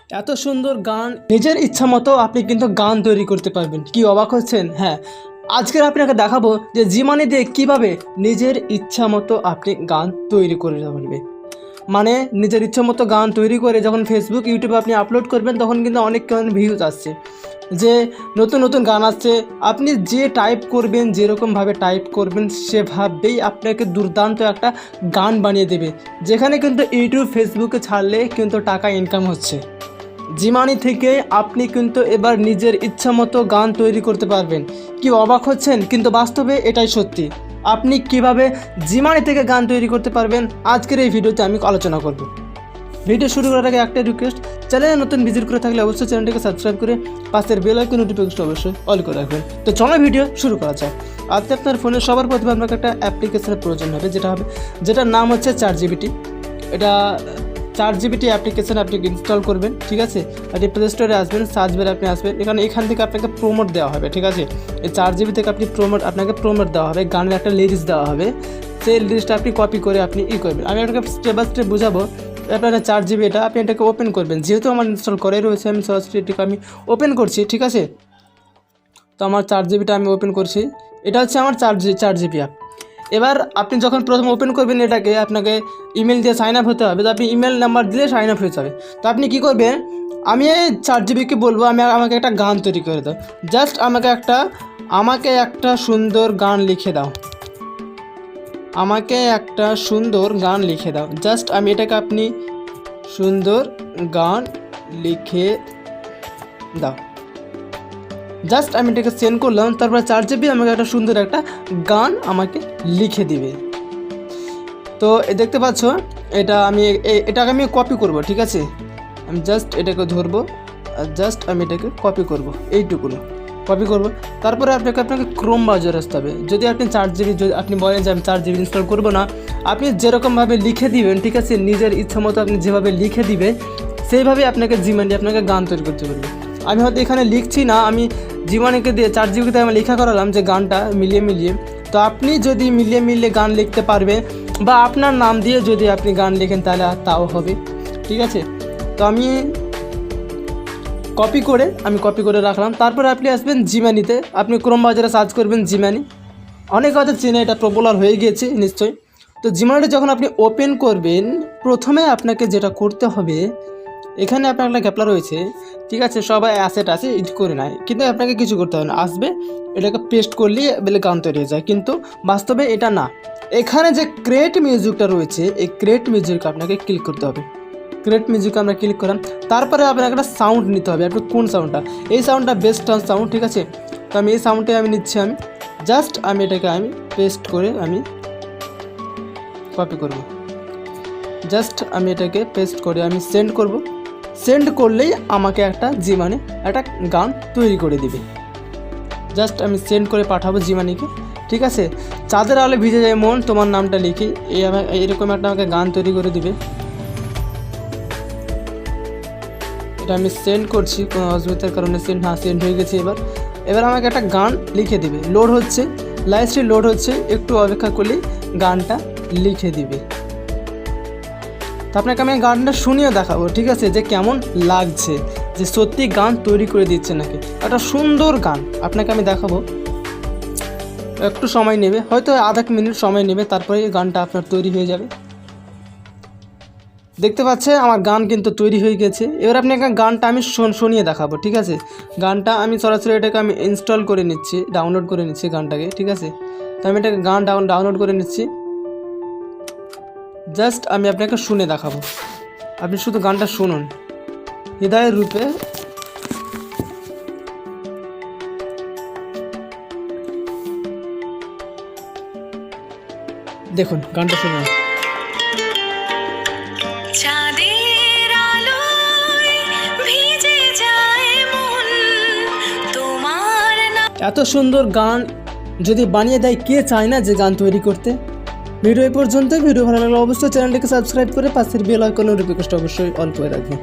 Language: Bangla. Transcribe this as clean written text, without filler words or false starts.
এত সুন্দর গান নিজের ইচ্ছা মতো আপনি কিন্তু গান তৈরি করতে পারবেন। কি অবাক হচ্ছেন? হ্যাঁ, আজকের আপনাকে দেখাবো যে জিমানি দিয়ে কীভাবে নিজের ইচ্ছা মতো আপনি গান তৈরি করে পারবেন। মানে নিজের ইচ্ছা মতো গান তৈরি করে যখন ফেসবুক ইউটিউবে আপনি আপলোড করবেন তখন কিন্তু অনেক ভিউজ আসছে, যে নতুন নতুন গান আসছে। আপনি যে টাইপ করবেন, যেরকমভাবে টাইপ করবেন সেভাবেই আপনাকে দুর্দান্ত একটা গান বানিয়ে দেবে, যেখানে কিন্তু ইউটিউব ফেসবুকে ছাড়লে কিন্তু টাকা ইনকাম হচ্ছে। জিমানি থেকে আপনি কিন্তু এবার নিজের ইচ্ছা মতো গান তৈরি করতে পারবেন। কি অবাক হচ্ছেন? কিন্তু বাস্তবে এটাই সত্যি। আপনি কিভাবে জিমানি থেকে গান তৈরি করতে পারবেন আজকের এই ভিডিওতে আমি আলোচনা করব। ভিডিও শুরু করার আগে একটা রিকোয়েস্ট, চ্যানেলে নতুন ভিজিট করে থাকলে অবশ্যই চ্যানেলটিকে সাবস্ক্রাইব করে পাশের বেল আইকন নোটিফিকেশন অবশ্যই অল করে রাখবেন। তো চলো ভিডিও শুরু করা যাক। আজকে আপনার ফোনে সবার প্রথমে আপনাকে একটা অ্যাপ্লিকেশনের প্রয়োজন হবে, যেটার নাম হচ্ছে ChatGPT। এটা ChatGPT অ্যাপ্লিকেশন আপনি ইনস্টল করবেন, ঠিক আছে। আপনি প্লে স্টোরে আসবেন, সার্চ বারে আপনি আসবেন, এখান থেকে আপনাকে প্রোমোট দেওয়া হবে, ঠিক আছে। এই ChatGPT থেকে আপনাকে প্রোমোট দেওয়া হবে, গানের একটা লিরিক্স দেওয়া হবে। সেই লিরিক্সটা আপনি কপি করে আপনি করবেন। আমি আপনাকে স্টেপ বাই স্টেপ বোঝাবো। আপনার ChatGPT আপনি এটাকে ওপেন করবেন। যেহেতু আমার ইনস্টল করাই রয়েছে, আমি সরাসরি এটাকে আমি ওপেন করছি, ঠিক আছে। তো আমার ChatGPT আমি ওপেন করছি। এটা হচ্ছে আমার ChatGPT অ্যাপ। এবার আপনি যখন প্রথম ওপেন করবেন এটাকে, আপনাকে ইমেল দিয়ে সাইন আপ হতে হবে। তো আপনি ইমেল নাম্বার দিলে সাইন আপ হয়ে যাবে। তো আপনি কী করবেন, আমি ChatGPTকে বলবো আমাকে একটা গান তৈরি করে দাও। জাস্ট আমাকে একটা সুন্দর গান লিখে দাও। আমাকে একটা সুন্দর গান লিখে দাও। জাস্ট আমি এটাকে আপনি সুন্দর গান লিখে দাও। জাস্ট আমি এটাকে সেন্ড করলাম। তারপর ChatGPT আমাকে একটা সুন্দর একটা গান আমাকে লিখে দিবে। তো দেখতে পাচ্ছ, এটাকে আমি কপি করব, ঠিক আছে। আমি জাস্ট এটাকে ধরবো, জাস্ট আমি এটাকে কপি করব, এইটুকুনো কপি করব। তারপরে আপনাকে ক্রোম ব্রাউজারে আসতে হবে। যদি আপনি আপনি বলেন যে আমি ChatGPT ইনস্টল করবো না, আপনি যেরকমভাবে লিখে দিবেন, ঠিক আছে, নিজের ইচ্ছা মতো আপনি যেভাবে লিখে দিবে সেইভাবে আপনাকে গান তৈরি করতে পারবে। আমি হয়তো এখানে লিখছি না, আমি জিমানিকে দিয়ে ChatGPTতে আমি লেখা করালাম যে গানটা মিলিয়ে। তো আপনি যদি মিলিয়ে গান লিখতে পারবেন, বা আপনার নাম দিয়ে যদি আপনি গান লেখেন তাহলে তাও হবে, ঠিক আছে। তো আমি কপি করে রাখলাম। তারপরে আপনি আসবেন জিমানিতে, আপনি ক্রোম ব্রাউজারে সার্চ করবেন জিমানি। অনেক হয়তো চেনে, এটা পপুলার হয়ে গিয়েছে নিশ্চয়ই। তো জিমানিটা যখন আপনি ওপেন করবেন, প্রথমে আপনাকে যেটা করতে হবে, এখানে আপনার একটা ক্যাপলা রয়েছে, ঠিক আছে। সবাই অ্যাসেট আছে, এডিট করে নেয়, কিন্তু আপনাকে কিছু করতে হবে না। আসবে, এটাকে পেস্ট করলেই বলে গান তৈরি হয়ে যায়, কিন্তু বাস্তবে এটা না। এখানে যে ক্রিয়েট মিউজিকটা রয়েছে, এই ক্রিয়েট মিউজিক আপনাকে ক্লিক করতে হবে। ক্রিয়েট মিউজিকে আমরা ক্লিক করলাম। তারপরে আপনাকে একটা সাউন্ড নিতে হবে। আপনি কোন সাউন্ডটা, এই সাউন্ডটা বেস্ট সাউন্ড, ঠিক আছে। তো আমি এই সাউন্ডটাই আমি নিচ্ছি। জাস্ট আমি এটাকে পেস্ট করে আমি কপি করব। জাস্ট আমি এটাকে পেস্ট করে আমি সেন্ড করব। সেন্ড করলেই আমাকে একটা গান তৈরি করে দিবে। জাস্ট আমি সেন্ড করে পাঠাবো জিমানিকে, ঠিক আছে। চাঁদের আলো ভিজে যায় মন, তোমার নামটা লিখি, এরকম আমাকে গান তৈরি করে দিবে। এটা আমি সেন্ড করছি, কোনো অসুবিধার কারণে সেন্ড হয়ে গেছে। এবার আমাকে একটা গান লিখে দিবে। লোড হচ্ছে, লাইভস্ট্রিম লোড হচ্ছে, একটু অপেক্ষা করলেই গানটা লিখে দিবে। তো আপনাকে আমি গানটা শুনিয়ে দেখাবো, ঠিক আছে, যে কেমন লাগছে, যে সত্যি গান তৈরি করে দিচ্ছে নাকি। একটা সুন্দর গান আপনাকে আমি দেখাবো। একটু সময় নেবে, হয়তো আধা মিনিট সময় নেবে, তারপরে গানটা আপনার তৈরি হয়ে যাবে। দেখতে পাচ্ছে আমার গান কিন্তু তৈরি হয়ে গেছে। এবার আপনাকে গানটা আমি শুনিয়ে দেখাবো, ঠিক আছে। গানটা আমি সরাসরি এটাকে আমি ইনস্টল করে নিচ্ছি, ডাউনলোড করে নিচ্ছি গানটাকে, ঠিক আছে। তো আমি এটাকে গান ডাউনলোড করে নিচ্ছি। জাস্ট আমি আপনাকে শুনে দেখাবো, আপনি শুধু গানটা শুনুন। হৃদয়ের রূপে, দেখুন গানটা শুনুন। এত সুন্দর গান যদি বানিয়ে দেয়, কে চায় না যে গান তৈরি করতে। ভিডিও এই পর্যন্ত। ভিডিও ভালো লাগলে অবশ্যই চ্যানেলটিকে সাবস্ক্রাইব করে পাশের বেল আইকন নোটিফিকেশন অবশ্যই অন করে রাখবেন।